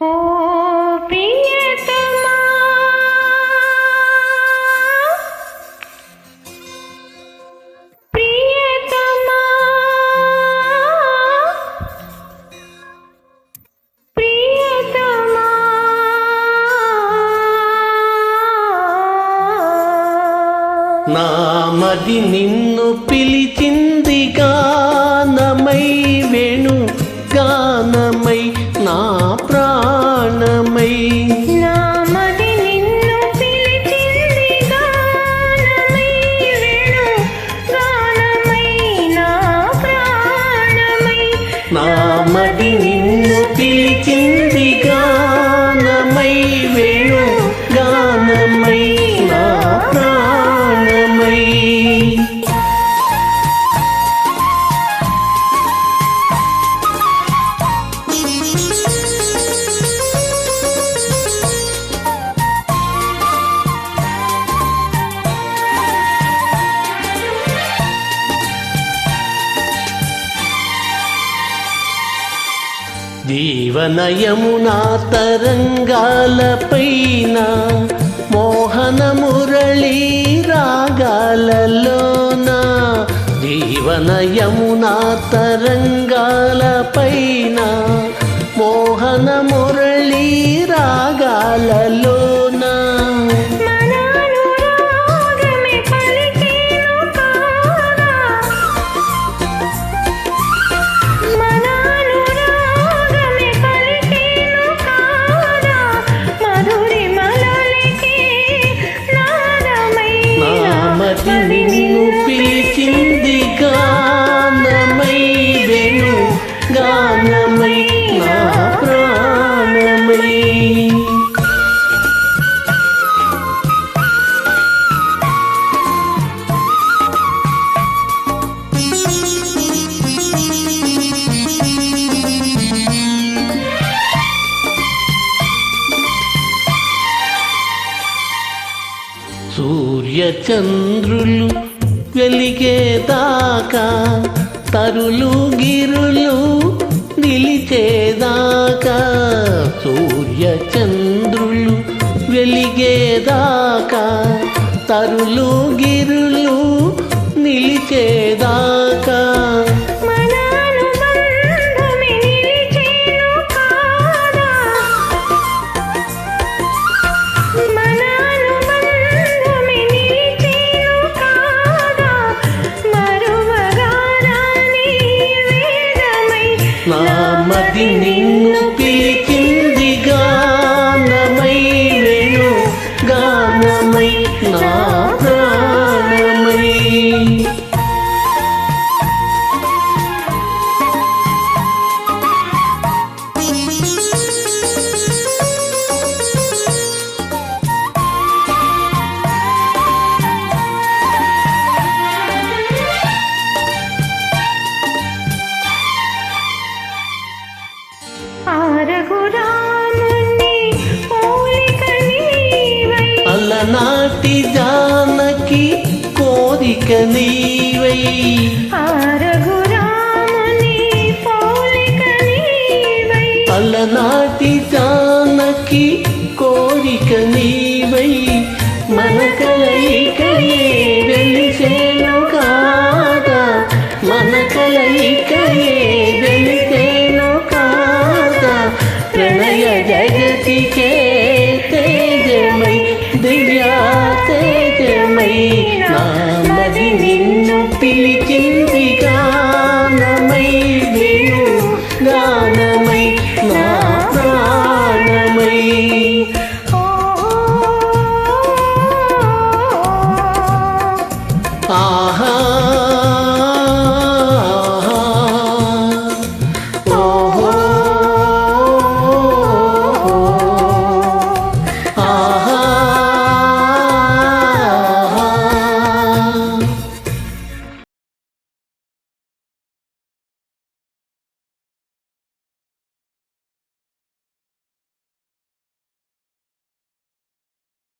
ఓ ప్రియతమా ప్రియతమా ప్రియతమా నామది నిన్ను పిలిచింది గానమై వేణు గానమై నా ప్రాణమై నామది నిన్ను పిలిచింది గానమై వేణు గానమై నా ప్రాణమై నామది నిన్ను పిలిచింది గానమై వేణు గానమై నా ప్రాణమై జీవనయమునా తరంగాలపైన మోహన మురళీ రాగాలలోన జీవనయమునా తరంగాలపైన మోహన మురళీ రాగాలలోన నిన్ను పిలిచింది గానమై వేణు గానమై నా ప్రాణమై సూర్యచంద్రులు వెలిగేదాకా తరులు గిరులు నిలిచేదాకా సూర్యచంద్రులు వెలిగేదాకా తరులు గిరులు నిలిచేదాకా నామది నిన్ను పిలిచింది గానమై వేణు గానమై నా ప్రాణమై అలనాటి జానకి కోరిక నీవై రఘురాముని పోలిక నీవై అలనాటి జానకి